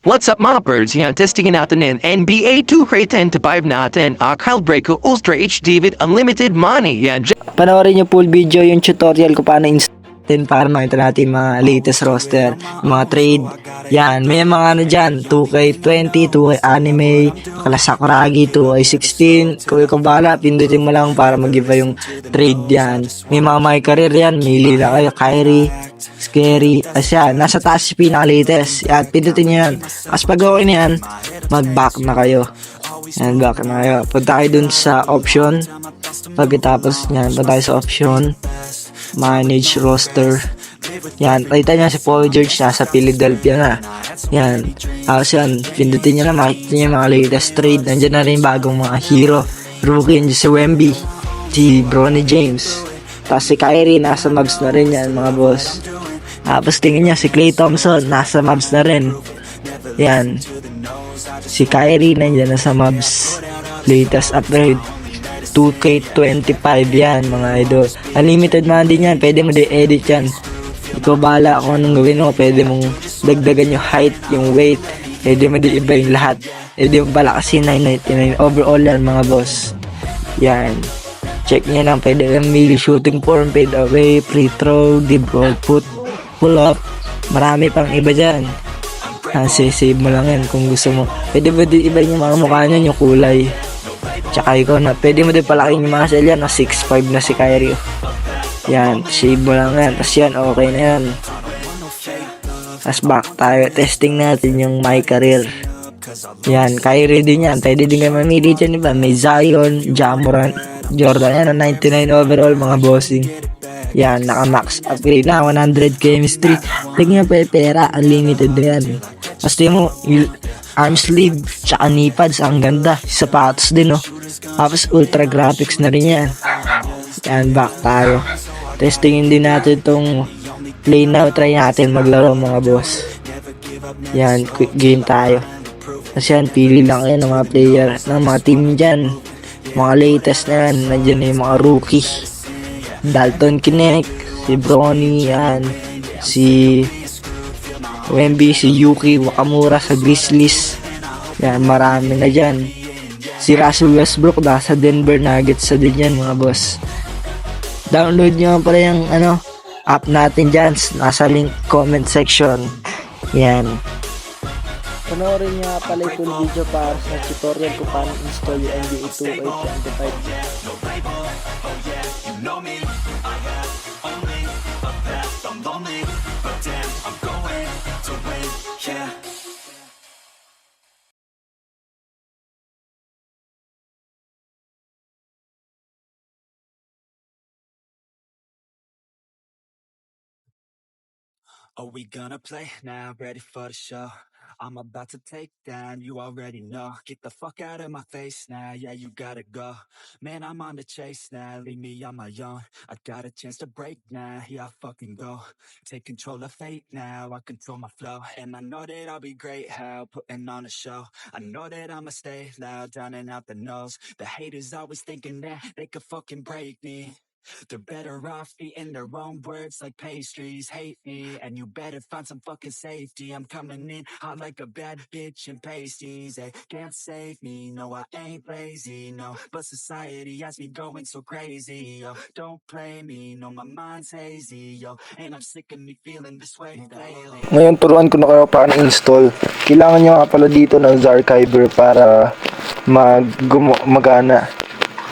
What's up mga birds? Yan, testingin natin yung NBA 2K10 to 5 natin. Kyle Breaker Ultra HD with Unlimited Money. Yan, Panoorin nyo full video yung tutorial ko paano installin para makita natin mga latest roster, mga trade. Yan, may mga ano dyan, 2K20, 2K Anime, kala Sakuragi, 2K16. Kung ikaw bahala, pindutin mo lang para mag-iba yung trade yan. May mga my career yan, mili lang kayo, Kyrie, Scary. As yan, nasa taas yung pinaka-latest. Yan, pindutin nyo yan. As pag okay na yan, mag-back na kayo. Yan, back na kayo. Punta kayo dun sa option. Pagkatapos yan, punta tayo sa option. Manage roster. Yan, nakita nyo si Paul George nasa Philadelphia na. Yan. Tapos yan, pindutin nyo na, makikita nyo yung mga latest trade. Nandiyan na rin bagong mga hero. Rookie, si Wemby, si Bronny James. Tapos si Kyrie, nasa Mavs na rin yan, mga boss. Tapos tingin nyo, si Klay Thompson, nasa Mavs na rin. Yan. Si Kyrie, nandiyan na sa Mavs. Latest upgrade. 2K25 yan, mga idol. Unlimited man din yan, pwede mo di-edit yan. Ikaw bahala kung anong gawin mo. Pwede mong dagdagan yung height, yung weight. Pwede mo di-iba yung lahat. Pwede mo palakasin 999 overall yan, mga boss. Yan. Check nyo lang, pwede kang meal, shooting form, fade away, free throw, deep roll, pull up. Marami pang iba dyan. Save mo lang yan kung gusto mo. Pwede mo din iba yung mga mukha nyo, yung kulay. Tsaka ikaw na, pwede mo din palaking yung mga sel yan, na 6'5 na si Kyrie. Yan, save mo lang yan. Tapos yan, okay na yan. Tapos back tayo, testing natin yung my career. Yan, Kyrie din yan. Pwede din kayo mamili dyan, diba? May Zion, Ja Morant, Jordan. Yan, 99 overall, mga bossing. Yan, naka-max upgrade na, 100 chemistry. Tignan nyo pa yung pera, unlimited na yan. Tapos tingnan mo, arm sleeve, tsaka knee pads, ang ganda. Sapatos din, no? Tapos ultra graphics na rin yan. Yan, back tayo. Testingin din natin itong play now. Try natin maglaro, mga boss. Yan, quick game tayo. Tapos yan, pili lang kayo ng mga player, ng mga team dyan. Mga latest na yan. Nandiyan na yung mga rookie. Dalton Kinect, si Bronny, yan. Si Wemby, si Yuki Wakamura sa Grizzlies. Yan, marami na dyan. Si Russell Westbrook, nasa Denver Nuggets sa din yan, mga boss. Download nyo pala yung app natin dyan. Nasa link comment section. Yan. Panoorin nyo pala yung full video para sa tutorial ko paano install yung NBA 2K25. Are we gonna play now? Ready for the show? I'm about to take down, you already know. Get the fuck out of my face now, yeah, you gotta go. Man, I'm on the chase now, leave me on my own. I got a chance to break now, yeah, I fucking go. Take control of fate now, I control my flow. And I know that I'll be great, how putting on a show. I know that I'ma stay loud, drowning out the nose. The haters always thinking that they could fucking break me. They're better off eating their own words like pastries. Hate me, and you better find some fucking safety. I'm coming in hot like a bad bitch in pasties. They can't save me, no, I ain't lazy, no. But society has me going so crazy, yo. Don't play me, no, my mind's hazy, yo. And I'm sick of me feeling this way daily. Ngayon, turuan ko na kayo paano install. Kailangan nyo nga pala dito ng Zarchiver para magana.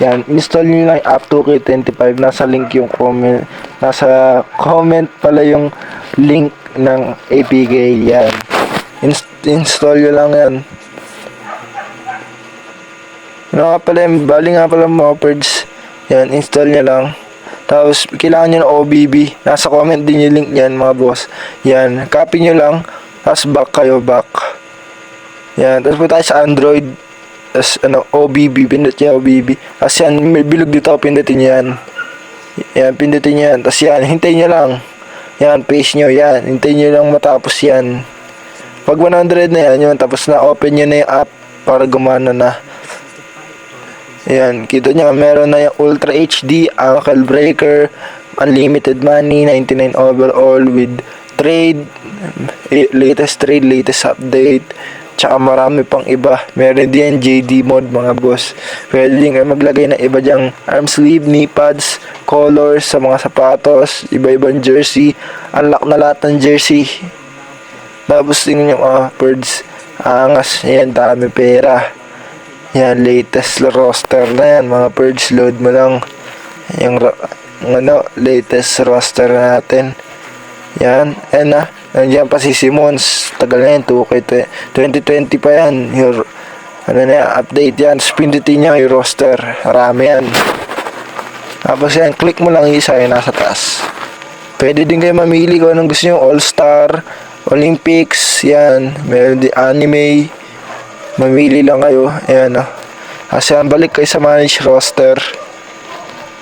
Yan, install nyo lang yung app 2K25. Nasa link yung comment. Nasa comment pala yung link ng APK. Yan. Install nyo lang yan. Bali nga pala mga birds. Yan, install nyo lang. Tapos, kailangan nyo ng OBB. Nasa comment din yung link nyan, mga boss. Yan, copy nyo lang. Tapos, back kayo, back. Yan, tapos po tayo sa Android. Tapos, OBB, pindot nyo OBB. Tapos yan, may bilog dito, pindutin nyo yan. Yan, pindutin nyo yan. Tapos yan, hintayin nyo lang. Yan, paste nyo, yan. Hintayin nyo lang matapos yan. Pag 100 na yan, yun, tapos na-open nyo na yung app para gumana na. Yan, kita nyo, meron na yung Ultra HD, Ankle Breaker, Unlimited Money, 99 overall with trade, latest trade, latest update, tsaka marami pang iba. Meron din JD mode mga boss. Pwede din kayo maglagay ng iba dyang arm sleeve, knee pads, colors sa mga sapatos, iba-ibang jersey. Unlock na lahat ng jersey. Tapos tingnan nyo mga birds, angas, yan, dami pera. Yan, latest roster na yan mga birds. Load mo lang yung latest roster natin. Yan, na. Nandiyan pa si Simons. Tagal na yan, 2K 2020 pa yan. Your, update yan. Pindutin niya yung roster. Marami yan. Tapos yan, click mo lang yung isa yung nasa taas. Pwede din kayo mamili kung anong gusto nyo. All-Star, Olympics, yan. Meron din anime. Mamili lang kayo. Ayan, Kasi balik kayo sa manage roster.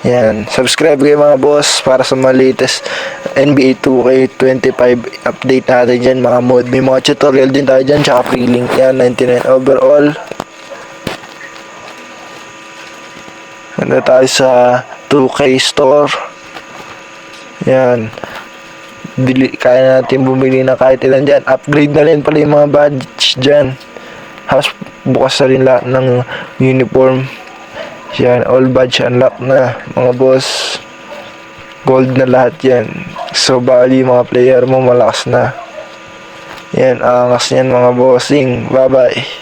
Yan. Subscribe kayo mga boss para sa mga latest NBA 2K25 update natin dyan. Mga mode. May mga tutorial din tayo dyan. Tsaka free link. Yan. 99 overall. Nandito tayo sa 2K store. Yan. Kaya natin bumili na kahit ilan dyan. Upgrade na rin pala yung mga badge dyan. Tapos bukas na rin lahat ng uniform. Yan, all badge unlock na mga boss. Gold na lahat yan. So bali mga player mo malakas na. Yan, angas yan mga bossing. Bye bye.